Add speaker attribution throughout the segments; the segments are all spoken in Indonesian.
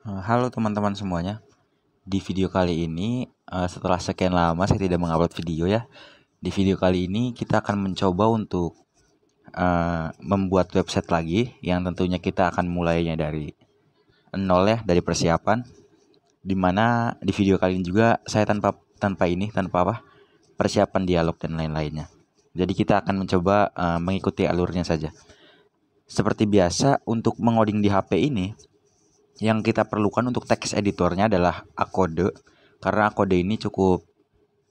Speaker 1: Halo teman-teman semuanya. Di video kali ini, setelah sekian lama saya tidak mengupload video ya. Di video kali ini kita akan mencoba untuk membuat website lagi, yang tentunya kita akan mulainya dari nol ya, dari persiapan. Dimana di video kali ini juga saya tanpa persiapan dialog dan lain-lainnya. Jadi kita akan mencoba mengikuti alurnya saja. Seperti biasa, untuk mengoding di HP ini, yang kita perlukan untuk text editornya adalah Acode, karena Acode ini cukup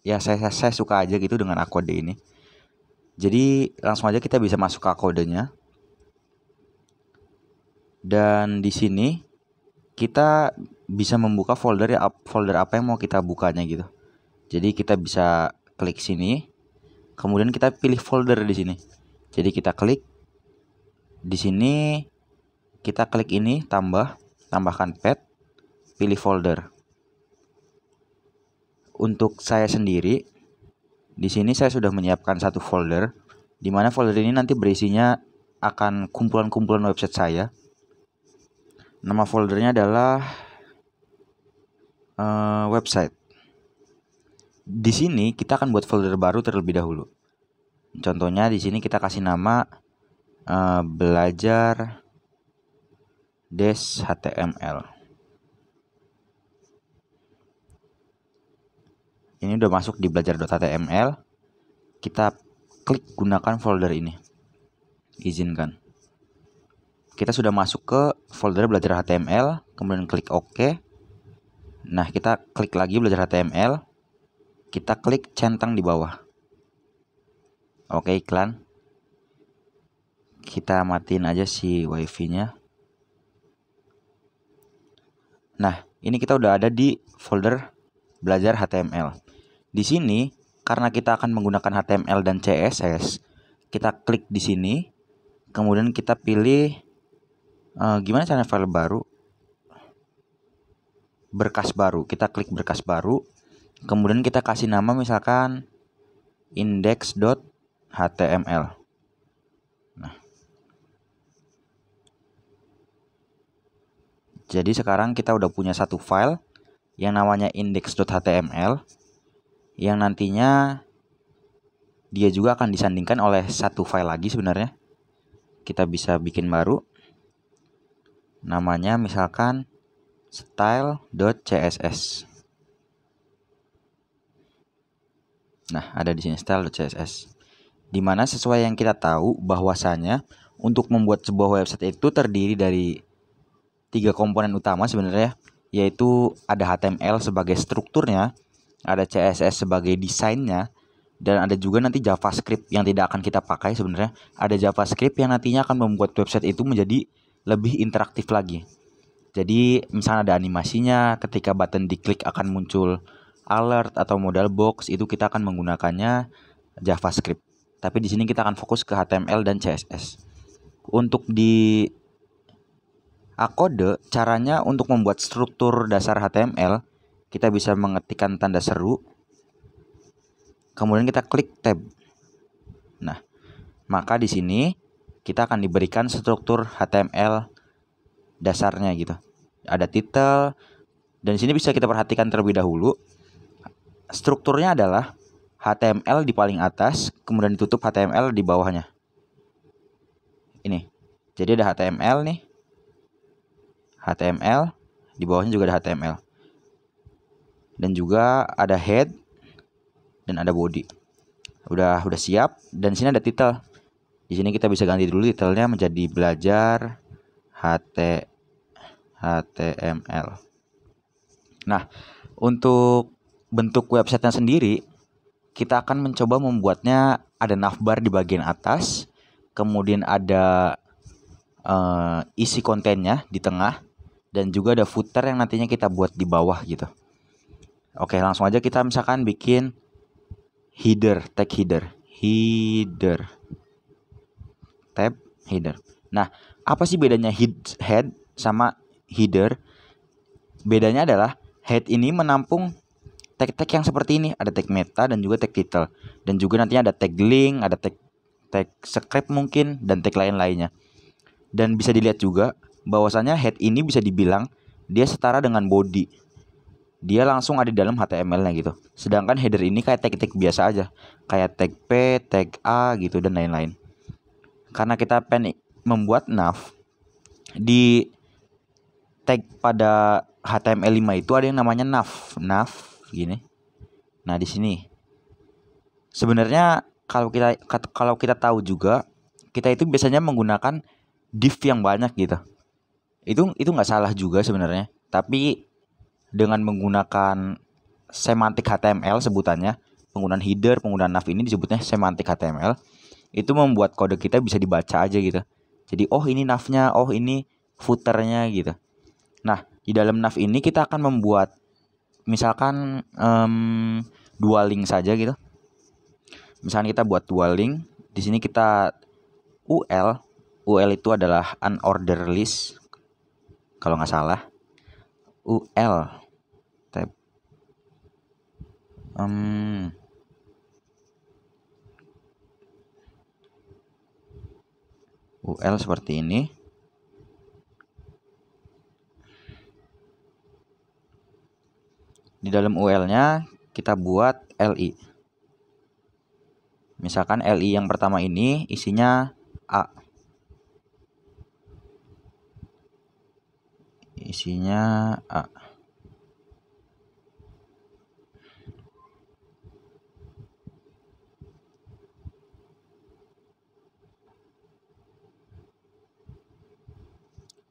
Speaker 1: ya, saya suka aja gitu dengan Acode ini. Jadi langsung aja kita bisa masuk ke Acodenya. Dan di sini kita bisa membuka folder apa yang mau kita bukanya gitu. Jadi kita bisa klik sini, kemudian kita pilih folder di sini. Jadi kita klik di sini, kita klik ini tambahkan path, pilih folder. Untuk saya sendiri, di sini saya sudah menyiapkan satu folder, di mana folder ini nanti berisinya akan kumpulan-kumpulan website saya. Nama foldernya adalah website. Di sini kita akan buat folder baru terlebih dahulu. Contohnya di sini kita kasih nama belajar HTML. Ini udah masuk di belajar.html. Kita klik gunakan folder ini. Izinkan. Kita sudah masuk ke folder belajar HTML, kemudian klik OK. Nah, kita klik lagi belajar HTML. Kita klik centang di bawah. Oke, iklan. Kita matiin aja si wifi-nya. Nah, ini kita udah ada di folder belajar HTML. Di sini, karena kita akan menggunakan HTML dan CSS, kita klik di sini, kemudian kita pilih gimana cara file baru, berkas baru. Kita klik berkas baru, kemudian kita kasih nama misalkan index.html. Nah, jadi sekarang kita udah punya satu file yang namanya index.html, yang nantinya dia juga akan disandingkan oleh satu file lagi sebenarnya. Kita bisa bikin baru, namanya misalkan style.css. Nah, ada di sini style.css. Dimana sesuai yang kita tahu bahwasanya untuk membuat sebuah website itu terdiri dari 3 komponen utama sebenarnya, yaitu ada HTML sebagai strukturnya, ada CSS sebagai desainnya, dan ada juga nanti JavaScript yang tidak akan kita pakai sebenarnya. Ada JavaScript yang nantinya akan membuat website itu menjadi lebih interaktif lagi. Jadi misalnya ada animasinya, ketika button diklik akan muncul alert atau modal box, itu kita akan menggunakannya JavaScript. Tapi di sini kita akan fokus ke HTML dan CSS. Untuk di Acode, caranya untuk membuat struktur dasar HTML, kita bisa mengetikkan tanda seru, kemudian kita klik tab. Nah, maka di sini kita akan diberikan struktur HTML dasarnya gitu. Ada title, dan di sini bisa kita perhatikan terlebih dahulu. Strukturnya adalah HTML di paling atas, kemudian ditutup HTML di bawahnya. Ini. Jadi ada HTML nih. HTML, di bawahnya juga ada HTML. Dan juga ada head dan ada body. Udah siap, dan di sini ada title. Di sini kita bisa ganti dulu titelnya menjadi belajar HTML. Nah, untuk bentuk websitenya sendiri, kita akan mencoba membuatnya ada navbar di bagian atas, kemudian ada isi kontennya di tengah, dan juga ada footer yang nantinya kita buat di bawah gitu. Oke, langsung aja kita misalkan bikin tag header, tab header. Nah, apa sih bedanya head sama header? Bedanya adalah head ini menampung tag-tag yang seperti ini, ada tag meta dan juga tag title, dan juga nantinya ada tag link, ada tag script mungkin, dan tag lain-lainnya. Dan bisa dilihat juga bahwasanya head ini bisa dibilang dia setara dengan body. Dia langsung ada di dalam HTML-nya gitu. Sedangkan header ini kayak tag-tag biasa aja, kayak tag P, tag A gitu dan lain-lain. Karena kita pengen membuat nav, di tag pada HTML5 itu ada yang namanya nav gini. Nah, di sini sebenarnya kalau kita tahu juga, kita itu biasanya menggunakan div yang banyak gitu. Itu nggak salah juga sebenarnya, tapi dengan menggunakan semantik HTML sebutannya, penggunaan header, penggunaan nav ini disebutnya semantik HTML, itu membuat kode kita bisa dibaca aja gitu. Jadi oh ini navnya, oh ini footernya gitu. Nah, di dalam nav ini kita akan membuat misalkan dua link saja gitu. Misalkan kita buat dua link, di sini kita UL itu adalah unordered list kalau nggak salah. UL seperti ini. Di dalam UL-nya kita buat LI. Misalkan LI yang pertama ini isinya A. Isinya A.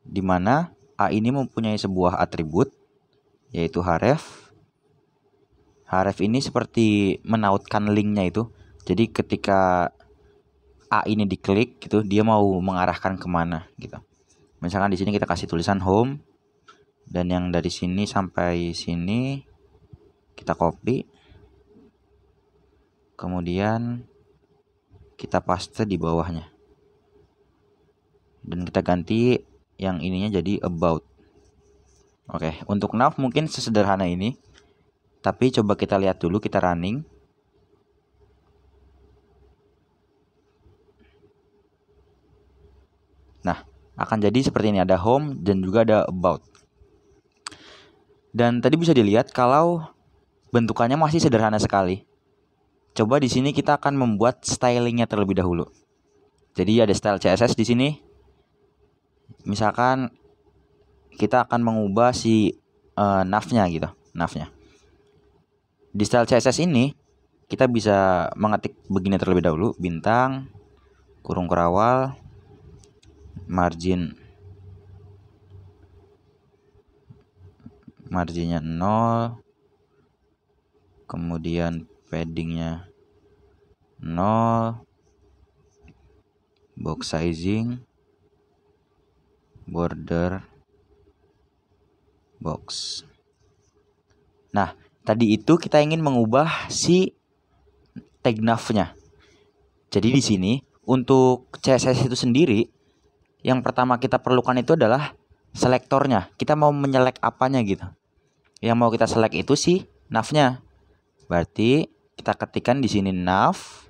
Speaker 1: Di mana A ini mempunyai sebuah atribut yaitu href. Href ini seperti menautkan linknya itu. Jadi ketika A ini diklik gitu, dia mau mengarahkan kemana gitu. Misalkan di sini kita kasih tulisan home, dan yang dari sini sampai sini kita copy, kemudian kita paste di bawahnya, dan kita ganti yang ininya jadi about. Oke, untuk nav mungkin sesederhana ini, tapi coba kita lihat dulu, kita running. Nah, akan jadi seperti ini, ada home dan juga ada about. Dan tadi bisa dilihat kalau bentukannya masih sederhana sekali. Coba di sini kita akan membuat stylingnya terlebih dahulu. Jadi ada style CSS di sini. Misalkan kita akan mengubah si navnya gitu, navnya. Di style CSS ini kita bisa mengetik begini terlebih dahulu, bintang, kurung kerawal, marginnya 0, kemudian paddingnya 0, box sizing, border box. Nah, tadi itu kita ingin mengubah si tag navnya. Jadi di sini untuk CSS itu sendiri, yang pertama kita perlukan itu adalah selektornya. Kita mau menyelek apanya gitu. Yang mau kita select itu si navnya. Berarti kita ketikkan di sini nav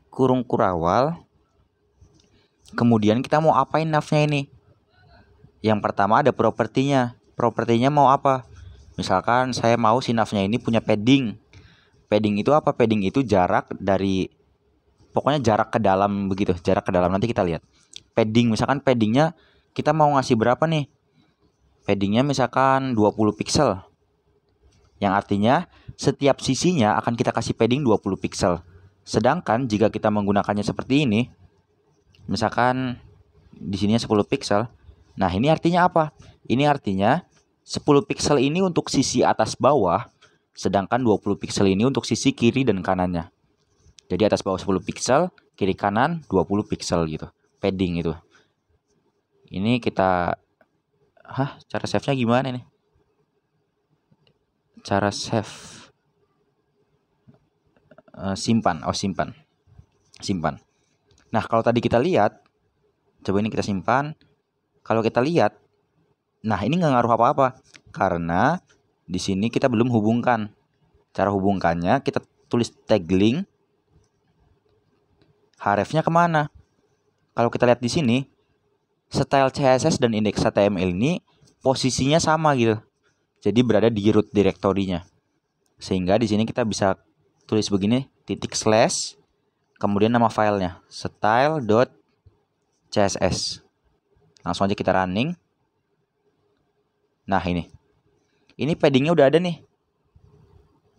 Speaker 1: kurung kurawal. Kemudian kita mau apain navnya ini? Yang pertama ada propertinya. Propertinya mau apa? Misalkan saya mau si navnya ini punya padding. Padding itu apa? Padding itu jarak dari, pokoknya jarak ke dalam begitu. Jarak ke dalam, nanti kita lihat. Padding, misalkan paddingnya kita mau ngasih berapa nih? Paddingnya misalkan 20 pixel. Yang artinya setiap sisinya akan kita kasih padding 20 pixel. Sedangkan jika kita menggunakannya seperti ini, misalkan di sini 10 pixel. Nah, ini artinya apa? Ini artinya 10 pixel ini untuk sisi atas bawah, sedangkan 20 pixel ini untuk sisi kiri dan kanannya. Jadi atas bawah 10 pixel, kiri kanan 20 pixel gitu. Padding itu. Ini kita cara save-nya gimana nih? Cara save. Simpan. Nah, kalau tadi kita lihat, coba ini kita simpan. Kalau kita lihat, nah ini nggak ngaruh apa-apa karena di sini kita belum hubungkan. Cara hubungkannya kita tulis tag link, hrefnya kemana? Kalau kita lihat di sini, style CSS dan index HTML ini posisinya sama gitu. Jadi berada di root directory-nya. Sehingga di sini kita bisa tulis begini, // kemudian nama filenya style.css. Langsung aja kita running. Nah, ini paddingnya udah ada nih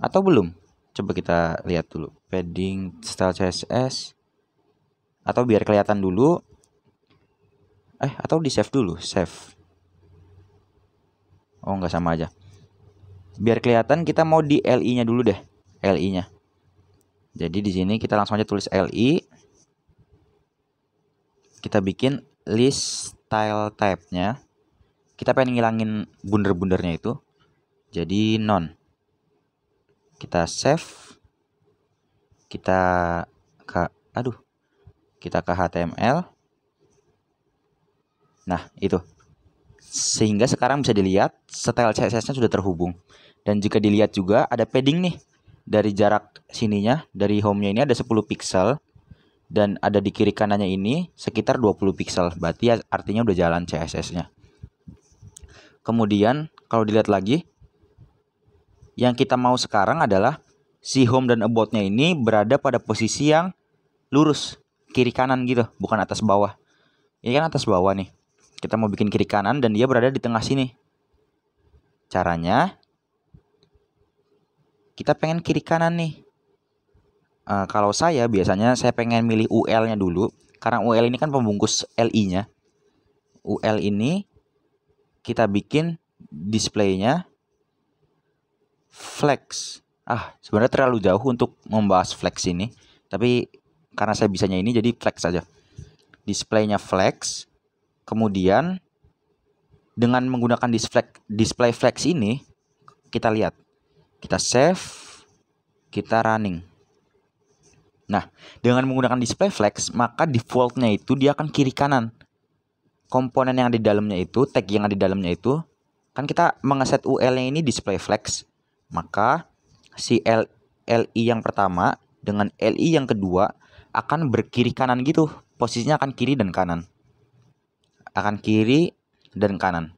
Speaker 1: atau belum? Coba kita lihat dulu padding style CSS, atau biar kelihatan dulu, atau di save dulu, save. Oh, nggak, sama aja. Biar kelihatan kita mau di LI-nya dulu deh, LI-nya. Jadi di sini kita langsung aja tulis LI. Kita bikin list style type-nya. Kita pengen ngilangin bunder-bundernya itu. Jadi none. Kita save. Kita ke HTML. Nah, itu. Sehingga sekarang bisa dilihat style CSS-nya sudah terhubung. Dan jika dilihat juga ada padding nih. Dari jarak sininya, dari home-nya ini ada 10 pixel. Dan ada di kiri kanannya ini sekitar 20 pixel. Berarti artinya udah jalan CSS-nya. Kemudian kalau dilihat lagi, yang kita mau sekarang adalah si home dan about-nya ini berada pada posisi yang lurus, kiri kanan gitu, bukan atas bawah. Ini kan atas bawah nih. Kita mau bikin kiri kanan dan dia berada di tengah sini. Caranya, kita pengen kiri kanan nih. Kalau biasanya saya pengen milih UL-nya dulu. Karena UL ini kan pembungkus LI-nya. UL ini kita bikin display-nya flex. Sebenarnya terlalu jauh untuk membahas flex ini. Tapi karena saya bisanya ini, jadi flex saja. Display-nya flex. Kemudian dengan menggunakan display flex ini, kita lihat. Kita save. Kita running. Nah, dengan menggunakan display flex, maka default-nya itu dia akan kiri kanan. Komponen yang di dalamnya itu, tag yang ada di dalamnya itu, kan kita mengeset UL-nya ini display flex. Maka si LI yang pertama dengan LI yang kedua akan berkiri kanan gitu. Posisinya akan kiri dan kanan. Akan kiri dan kanan.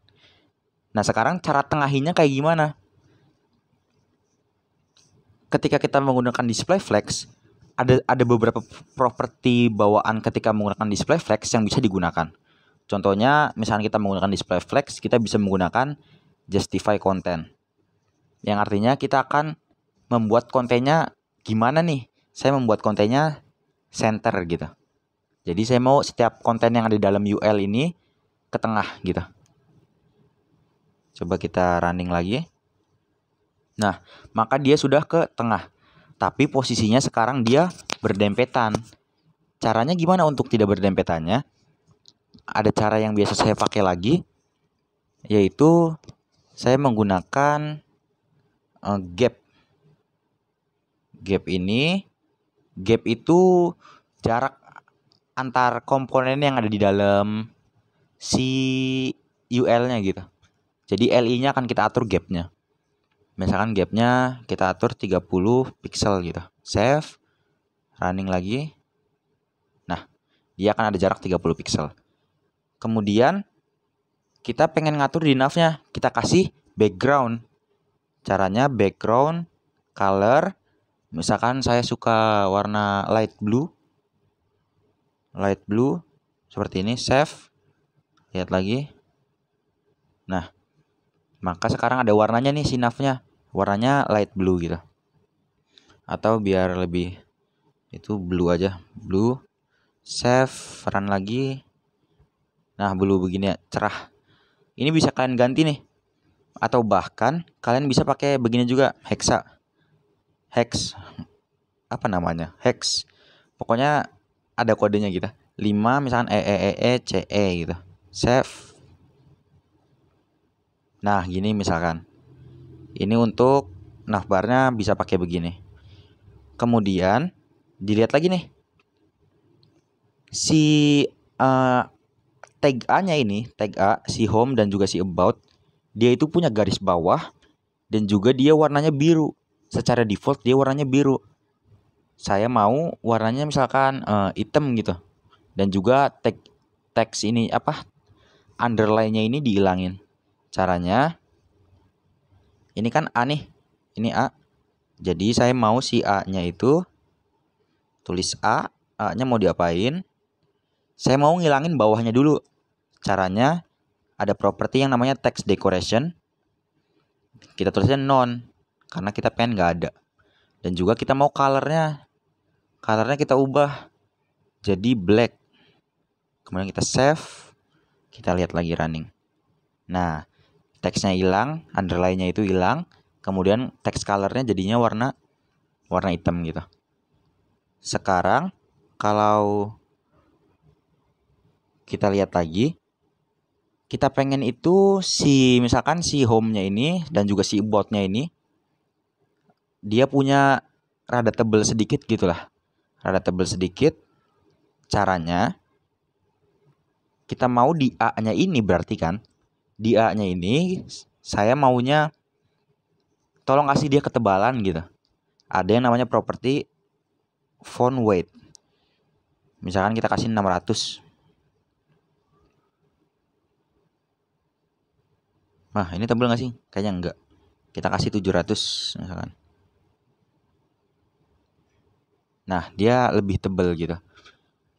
Speaker 1: Nah, sekarang cara tengahinya kayak gimana? Ketika kita menggunakan display flex, ada beberapa properti bawaan ketika menggunakan display flex yang bisa digunakan. Contohnya, misalnya kita menggunakan display flex, kita bisa menggunakan justify content. Yang artinya kita akan membuat kontennya gimana nih? Saya membuat kontennya center gitu. Jadi saya mau setiap konten yang ada di dalam UL ini ke tengah gitu. Coba kita running lagi. Nah, maka dia sudah ke tengah. Tapi posisinya sekarang dia berdempetan. Caranya gimana untuk tidak berdempetannya? Ada cara yang biasa saya pakai lagi, yaitu saya menggunakan gap. Gap itu jarak antar komponen yang ada di dalam si UL-nya gitu. Jadi LI-nya akan kita atur gapnya. Misalkan gapnya kita atur 30 pixel gitu. Save. Running lagi. Nah, dia akan ada jarak 30 pixel. Kemudian kita pengen ngatur di nav-nya. Kita kasih background. Caranya background color. Misalkan saya suka warna light blue. Seperti ini. Save. Lihat lagi. Nah, maka sekarang ada warnanya nih si nav-nya. Warnanya light blue gitu. Atau biar lebih itu blue aja. Blue. Save. Run lagi. Nah, blue begini ya, cerah. Ini bisa kalian ganti nih. Atau bahkan kalian bisa pakai begini juga, hex. Apa namanya? Hex. Pokoknya ada kodenya gitu. 5 misalkan CE gitu. Save. Nah, gini misalkan. Ini untuk navbarnya bisa pakai begini. Kemudian dilihat lagi nih. Si tag A-nya ini, tag A, si home dan juga si about, dia itu punya garis bawah dan juga dia warnanya biru. Secara default dia warnanya biru. Saya mau warnanya misalkan hitam gitu. Dan juga teks ini underline-nya ini dihilangin. Caranya, ini kan A nih, ini A. Jadi saya mau si A-nya itu, tulis A-nya mau diapain? Saya mau ngilangin bawahnya dulu. Caranya, ada properti yang namanya text decoration. Kita tulisnya none, karena kita pengen nggak ada. Dan juga kita mau colornya kita ubah jadi black. Kemudian kita save, kita lihat lagi running. Nah, teksnya hilang, underline-nya itu hilang, kemudian text colornya jadinya warna hitam gitu. Sekarang kalau kita lihat lagi, kita pengen itu misalkan si home-nya ini dan juga si about-nya ini dia punya rada tebel sedikit gitulah. Rada tebel sedikit. Caranya kita mau di A-nya ini berarti kan. Di A-nya ini saya maunya tolong kasih dia ketebalan gitu. Ada yang namanya properti font weight. Misalkan kita kasih 600. Nah, ini tebel gak sih? Kayaknya enggak. Kita kasih 700 misalkan. Nah, dia lebih tebel gitu.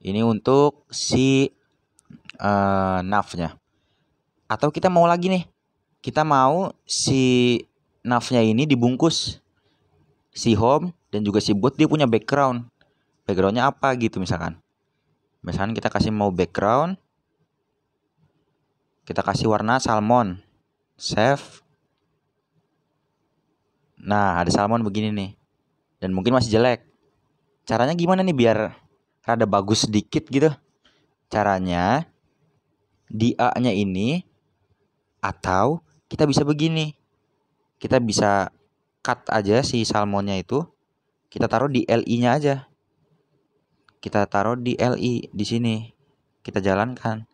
Speaker 1: Ini untuk si nav-nya. Atau kita mau lagi nih. Kita mau si nav-nya ini dibungkus. Si home dan juga si boot dia punya background. Backgroundnya apa gitu misalkan. Misalkan kita kasih mau background. Kita kasih warna salmon. Save. Nah, ada salmon begini nih. Dan mungkin masih jelek. Caranya gimana nih biar rada bagus sedikit gitu? Caranya di A-nya ini atau kita bisa begini. Kita bisa cut aja si salmonnya itu. Kita taruh di LI-nya aja. Kita taruh di LI di sini. Kita jalankan.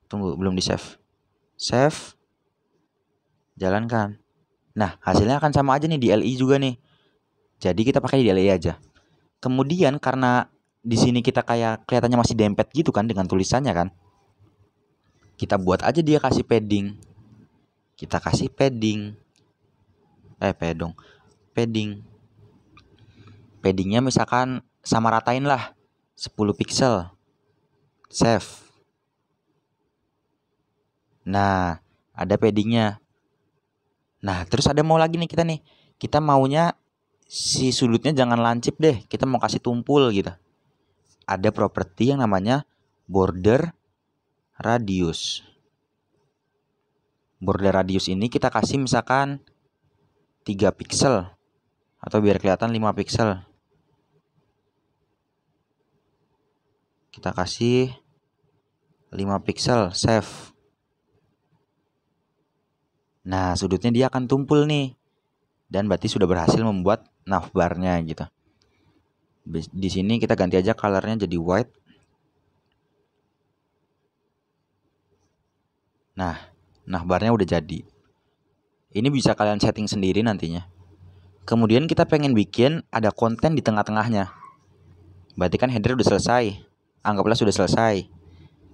Speaker 1: Tunggu, belum di save. Save. Jalankan. Nah, hasilnya akan sama aja nih di LI juga nih. Jadi kita pakai di LI aja. Kemudian karena di sini kita kayak kelihatannya masih dempet gitu kan dengan tulisannya kan. Kita buat aja dia kasih padding. Kita kasih padding. Padding. Paddingnya misalkan sama ratain lah 10 pixel. Save. Nah, ada paddingnya. Nah, terus ada mau lagi nih kita nih. Kita maunya si sudutnya jangan lancip deh. Kita mau kasih tumpul gitu. Ada properti yang namanya border radius. Border radius ini kita kasih misalkan 3 pixel. Atau biar kelihatan 5 pixel. Kita kasih 5 pixel. Save. Nah, sudutnya dia akan tumpul nih. Dan berarti sudah berhasil membuat navbarnya gitu. Di sini kita ganti aja colornya jadi white. Nah, navbarnya udah jadi. Ini bisa kalian setting sendiri nantinya. Kemudian kita pengen bikin ada konten di tengah-tengahnya. Berarti kan header udah selesai. Anggaplah sudah selesai.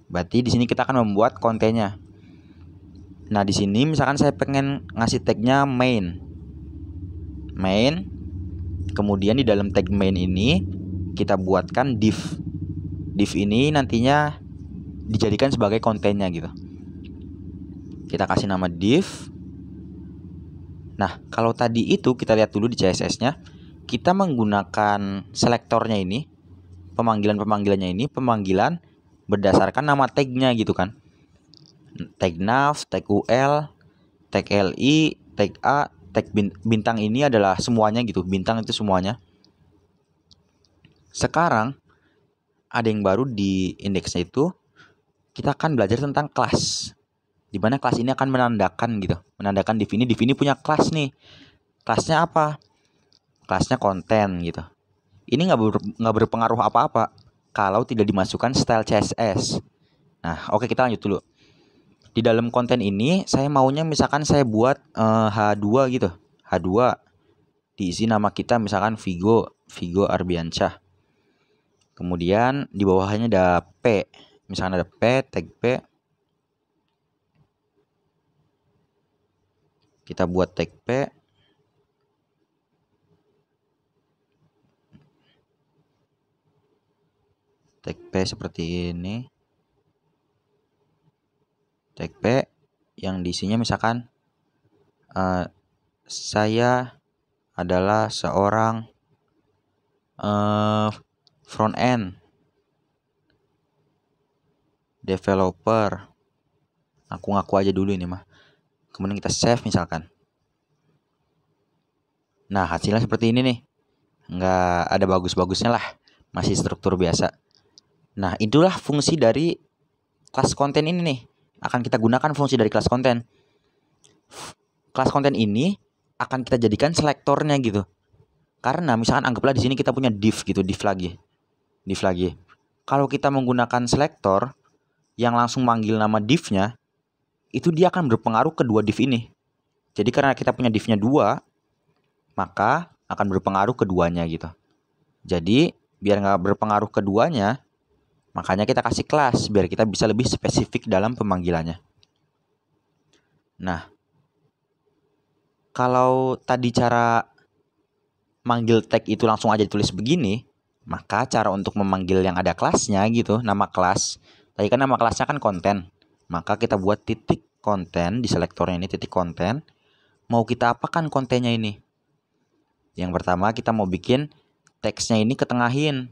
Speaker 1: Berarti di sini kita akan membuat kontennya. Nah, di sini misalkan saya pengen ngasih tagnya main. Kemudian di dalam tag main ini kita buatkan div. Div ini nantinya dijadikan sebagai kontennya gitu. Kita kasih nama div. Nah, kalau tadi itu kita lihat dulu di CSS-nya, kita menggunakan selektornya ini, pemanggilannya ini, pemanggilan berdasarkan nama tagnya gitu kan. Tag nav, tag ul, tag li, tag a, tag bintang ini adalah semuanya gitu. Bintang itu semuanya. Sekarang ada yang baru di indeksnya itu, kita akan belajar tentang kelas. Di mana kelas ini akan menandakan gitu. Menandakan div ini punya kelas nih. Kelasnya apa? Kelasnya konten gitu. Ini nggak berpengaruh apa-apa kalau tidak dimasukkan style CSS. Nah, oke, kita lanjut dulu. Di dalam konten ini saya maunya misalkan saya buat H2 gitu. H2 diisi nama kita misalkan Vigo Arbiansyah. Kemudian di bawahnya ada P. Misalkan ada P, tag P. Kita buat tag P. Tag P seperti ini. Tag P yang diisinya misalkan saya adalah seorang front end developer. Aku ngaku aja dulu ini mah. Kemudian kita save misalkan. Nah, hasilnya seperti ini nih. Nggak ada bagus-bagusnya lah. Masih struktur biasa. Nah, itulah fungsi dari kelas konten ini nih. Akan kita gunakan fungsi dari kelas konten. Kelas konten ini akan kita jadikan selektornya gitu. Karena misalkan anggaplah di sini kita punya div gitu, div lagi. Kalau kita menggunakan selektor yang langsung manggil nama divnya, itu dia akan berpengaruh ke dua div ini. Jadi karena kita punya divnya 2, maka akan berpengaruh keduanya gitu. Jadi biar nggak berpengaruh keduanya, makanya kita kasih kelas biar kita bisa lebih spesifik dalam pemanggilannya. Nah, kalau tadi cara manggil tag itu langsung aja ditulis begini, maka cara untuk memanggil yang ada kelasnya gitu, nama kelas. Tadi kan nama kelasnya kan konten. Maka kita buat titik konten di selektornya ini, titik konten. Mau kita apakan kontennya ini? Yang pertama kita mau bikin teksnya ini ketengahin.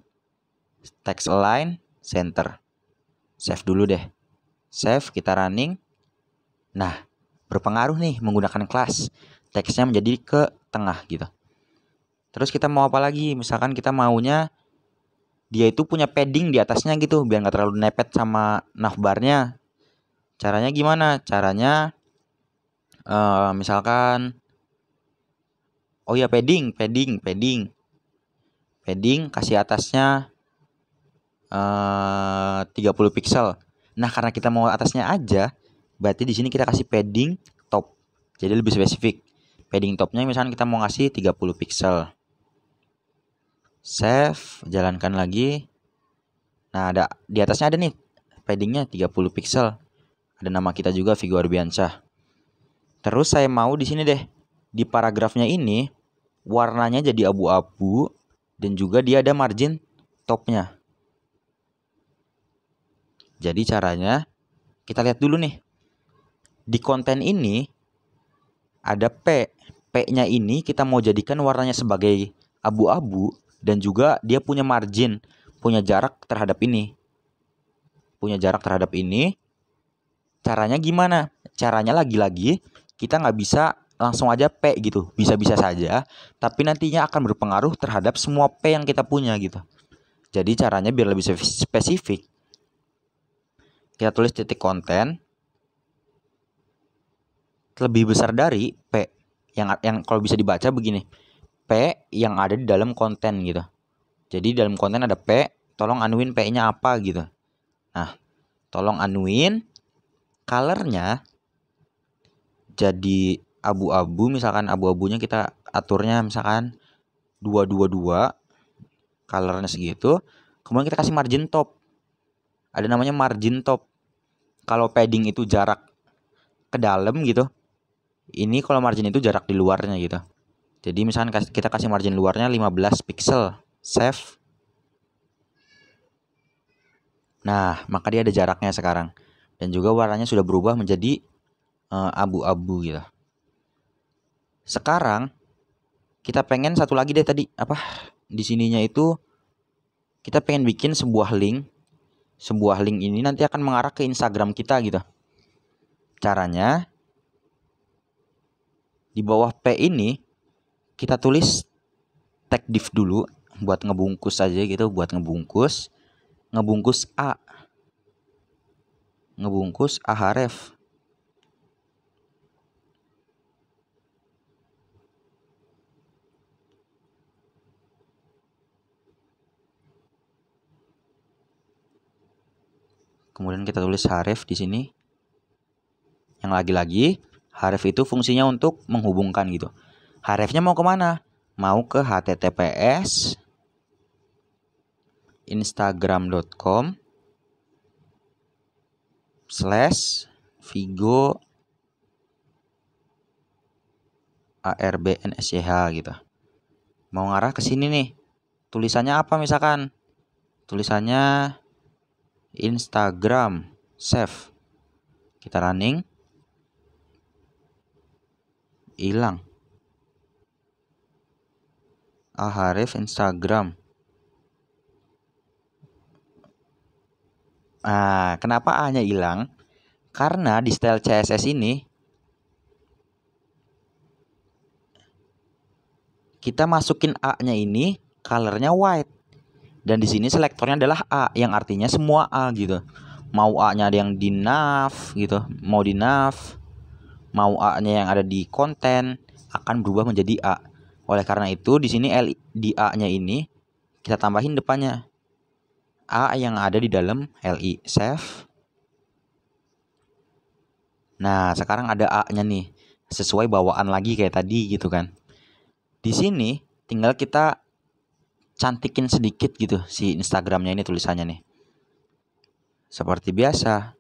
Speaker 1: Text align, center. Save dulu deh. Save, kita running. Nah, berpengaruh nih menggunakan kelas. Teksnya menjadi ke tengah gitu. Terus kita mau apa lagi? Misalkan kita maunya dia itu punya padding di atasnya gitu. Biar nggak terlalu nepet sama navbarnya. Caranya gimana? Caranya misalkan oh ya padding kasih atasnya 30 pixel. Nah, karena kita mau atasnya aja, berarti di sini kita kasih padding top. Jadi lebih spesifik. Padding topnya misalkan kita mau ngasih 30 pixel. Save, jalankan lagi. Nah, ada di atasnya ada nih paddingnya 30 pixel. Ada nama kita juga Vigo Arbiansyah. Terus saya mau di sini deh. Di paragrafnya ini warnanya jadi abu-abu dan juga dia ada margin topnya. Jadi caranya kita lihat dulu nih. Di konten ini ada P. P-nya ini kita mau jadikan warnanya sebagai abu-abu dan juga dia punya margin, punya jarak terhadap ini. Caranya gimana? Caranya lagi-lagi kita nggak bisa langsung aja P gitu. Bisa-bisa saja, tapi nantinya akan berpengaruh terhadap semua P yang kita punya gitu. Jadi caranya biar lebih spesifik, kita tulis titik konten lebih besar dari P. Yang kalau bisa dibaca begini. P yang ada di dalam konten gitu. Jadi dalam konten ada P, tolong anuin P-nya apa gitu. Nah, tolong anuin color-nya jadi abu-abu, misalkan abu-abunya kita aturnya misalkan 222, color-nya segitu. Kemudian kita kasih margin top. Ada namanya margin top. Kalau padding itu jarak ke dalam gitu. Ini kalau margin itu jarak di luarnya gitu. Jadi misalkan kita kasih margin luarnya 15 pixel. Save. Nah, maka dia ada jaraknya sekarang. Dan juga warnanya sudah berubah menjadi abu-abu gitu. Sekarang kita pengen satu lagi deh tadi apa? Di sininya itu kita pengen bikin sebuah link. Sebuah link ini nanti akan mengarah ke Instagram kita gitu. Caranya di bawah P ini kita tulis tag div dulu buat ngebungkus aja gitu, buat ngebungkus A. Ngebungkus Ahref. Kemudian kita tulis Href di sini. Yang lagi-lagi Href itu fungsinya untuk menghubungkan gitu. Hrefnya mau kemana? Mau ke https instagram.com/Vigo ARBNSCH gitu. Mau ngarah ke sini nih. Tulisannya apa misalkan? Tulisannya Instagram, save. Kita running. Hilang. Aharif Instagram. Kenapa A-nya hilang? Karena di style CSS ini kita masukin A-nya ini colornya white. Dan di sini selektornya adalah A, yang artinya semua A gitu. Mau A-nya ada yang di nav gitu, mau di nav, mau A-nya yang ada di konten akan berubah menjadi A. Oleh karena itu di sini di A-nya ini kita tambahin depannya A yang ada di dalam LI, save. Nah, sekarang ada A-nya nih, sesuai bawaan lagi kayak tadi gitu kan. Di sini tinggal kita cantikin sedikit gitu si Instagramnya ini, tulisannya nih. Seperti biasa.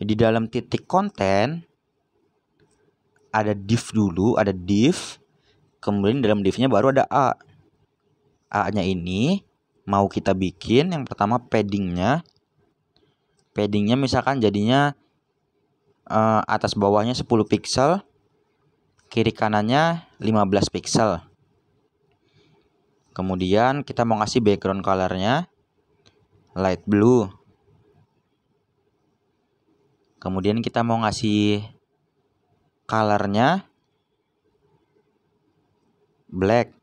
Speaker 1: Di dalam titik konten ada div dulu, ada div. Kemudian dalam divnya baru ada A. A-nya ini mau kita bikin yang pertama paddingnya. Paddingnya misalkan jadinya atas bawahnya 10 pixel, kiri kanannya 15 pixel. Kemudian kita mau ngasih background colornya light blue. Kemudian kita mau ngasih colornya black.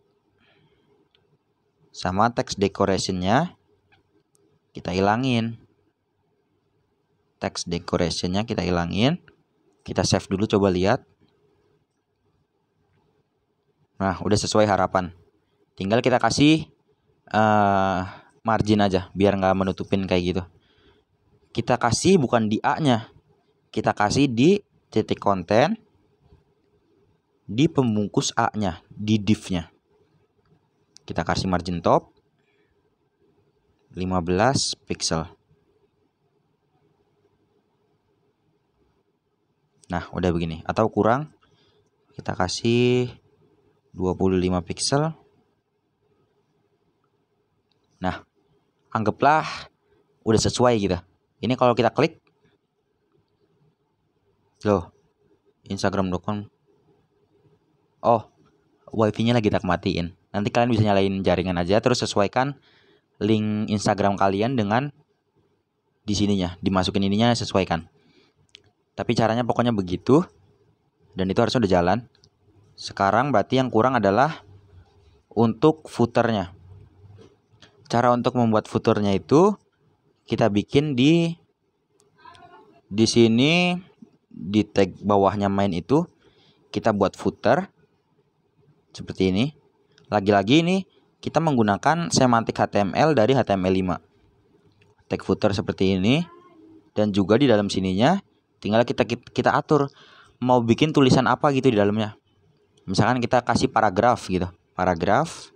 Speaker 1: Sama text decorationnya kita hilangin. Text decorationnya kita hilangin. Kita save dulu, coba lihat. Nah, udah sesuai harapan. Tinggal kita kasih margin aja biar nggak menutupin kayak gitu. Kita kasih bukan di A-nya, kita kasih di titik konten, di pembungkus A-nya, di div-nya. Kita kasih margin top 15 pixel. Nah, udah begini. Atau kurang, kita kasih 25 pixel. Nah, anggaplah udah sesuai gitu. Ini kalau kita klik, loh, Instagram.com. Oh, wifi-nya lagi tak matiin. Nanti kalian bisa nyalain jaringan aja, terus sesuaikan link Instagram kalian dengan di sininya, dimasukin ininya, sesuaikan. Tapi caranya pokoknya begitu. Dan itu harusnya udah jalan. Sekarang berarti yang kurang adalah untuk footernya. Cara untuk membuat footernya itu kita bikin di sini, di tag bawahnya main itu kita buat footer seperti ini. Lagi-lagi ini kita menggunakan semantik HTML dari HTML5. Tag footer seperti ini. Dan juga di dalam sininya tinggal kita atur mau bikin tulisan apa gitu di dalamnya. Misalkan kita kasih paragraf gitu. Paragraf.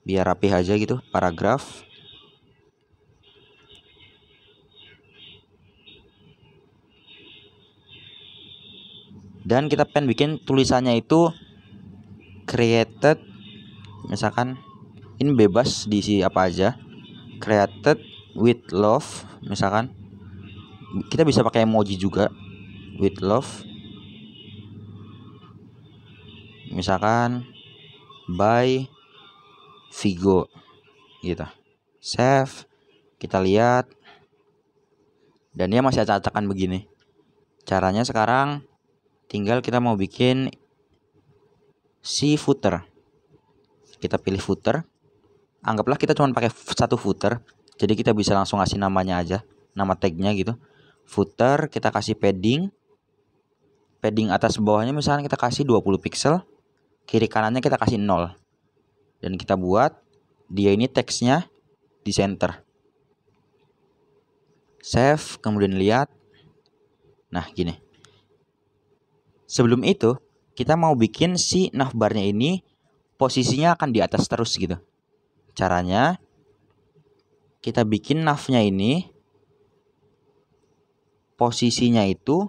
Speaker 1: Biar rapi aja gitu, paragraf. Dan kita pengen bikin tulisannya itu created, misalkan ini bebas diisi apa aja. Created with love, misalkan. Kita bisa pakai emoji juga, with love. Misalkan by Vigo gitu. Save. Kita lihat. Dan dia masih acak-acakan begini. Caranya sekarang tinggal kita mau bikin si footer. Kita pilih footer. Anggaplah kita cuma pakai satu footer. Jadi kita bisa langsung ngasih namanya aja, nama tagnya gitu. Footer kita kasih padding. Padding atas bawahnya misalnya kita kasih 20 pixel. Kiri kanannya kita kasih 0. Dan kita buat dia ini teksnya di center. Save, kemudian lihat. Nah, gini. Sebelum itu, kita mau bikin si navbarnya ini posisinya akan di atas terus gitu. Caranya, kita bikin navnya ini posisinya itu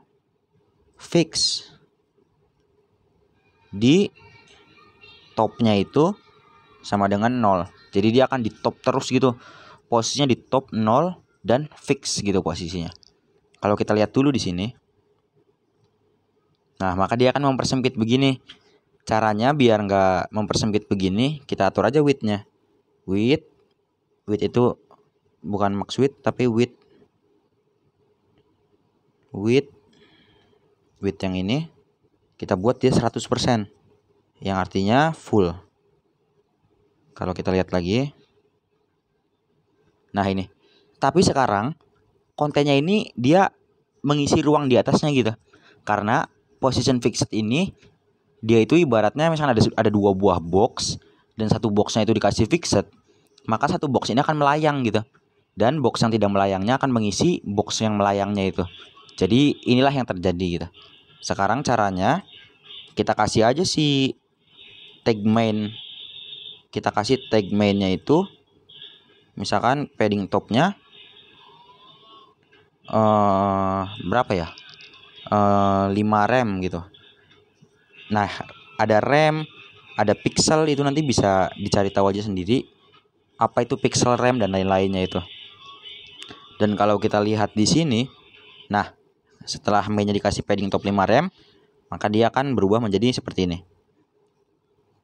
Speaker 1: fix di topnya itu sama dengan 0. Jadi dia akan di top terus gitu. Posisinya di top 0 dan fix gitu posisinya. Kalau kita lihat dulu di sini. Nah, maka dia akan mempersempit begini. Caranya biar nggak mempersempit begini, kita atur aja width-nya. Width itu bukan max width tapi width yang ini kita buat dia 100%, yang artinya full. Kalau kita lihat lagi, nah ini. Tapi sekarang kontennya ini dia mengisi ruang di atasnya gitu. Karena position fixed ini dia itu ibaratnya misalnya ada 2 buah box dan satu boxnya itu dikasih fixed, maka satu box ini akan melayang gitu. Dan box yang tidak melayangnya akan mengisi box yang melayangnya itu. Jadi inilah yang terjadi gitu. Sekarang caranya kita kasih aja si tag main. Kita kasih tag mainnya itu misalkan padding topnya berapa ya? 5 rem gitu. Nah, ada rem, ada pixel, itu nanti bisa dicari tahu aja sendiri apa itu pixel, rem dan lain-lainnya itu. Dan kalau kita lihat di sini, nah, setelah mainnya dikasih padding top 5 rem, maka dia akan berubah menjadi seperti ini.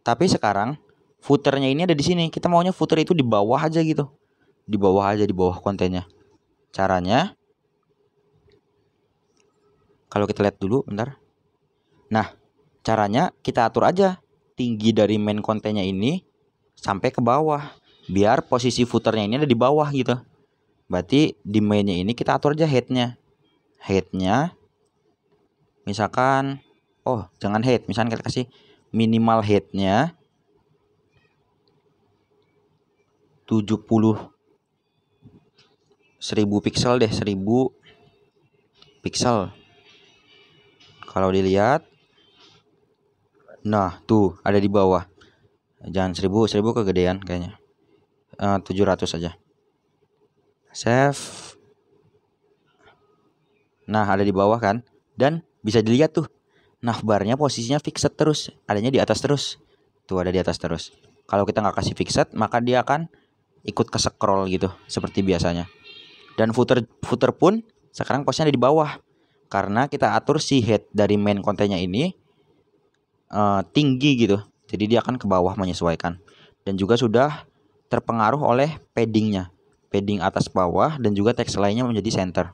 Speaker 1: Tapi sekarang footernya ini ada di sini. Kita maunya footer itu di bawah aja gitu. Di bawah aja, di bawah kontennya. Caranya kalau kita lihat dulu bentar. Nah, caranya kita atur aja tinggi dari main kontennya ini sampai ke bawah. Biar posisi footernya ini ada di bawah gitu. Berarti di mainnya ini kita atur aja headnya. Headnya misalkan, jangan head. Misalkan kita kasih minimal headnya 1000 pixel deh, 1000 pixel. Kalau dilihat, nah tuh ada di bawah. Jangan 1000 kegedean kayaknya. 700 aja. Save. Nah, ada di bawah kan. Dan bisa dilihat tuh, navbarnya posisinya fixed terus, adanya di atas terus. Tuh ada di atas terus. Kalau kita nggak kasih fixed, maka dia akan ikut ke scroll gitu seperti biasanya. Dan footer pun sekarang posisinya ada di bawah. Karena kita atur si head dari main kontennya ini tinggi gitu. Jadi dia akan ke bawah menyesuaikan. Dan juga sudah terpengaruh oleh paddingnya. Padding atas bawah dan juga teks lainnya menjadi center.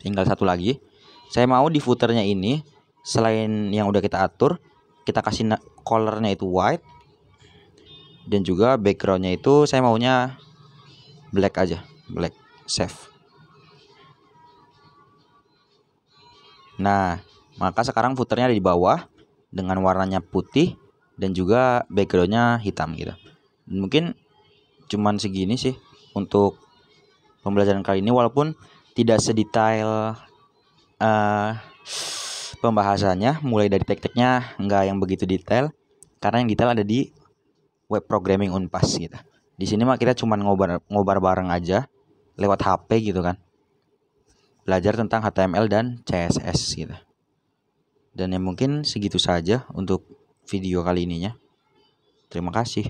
Speaker 1: Tinggal satu lagi. Saya mau di footernya ini, selain yang udah kita atur, kita kasih colornya itu white. Dan juga backgroundnya itu saya maunya black aja. Black. Save. Nah, maka sekarang footernya ada di bawah dengan warnanya putih dan juga backgroundnya hitam gitu. Dan mungkin cuman segini sih untuk pembelajaran kali ini, walaupun tidak sedetail pembahasannya, mulai dari tekniknya nggak yang begitu detail, karena yang detail ada di web programming Unpas gitu. Di sini mah kita cuman ngobar bareng aja lewat HP gitu kan. Belajar tentang HTML dan CSS gitu. Dan ya mungkin segitu saja untuk video kali ininya. Terima kasih.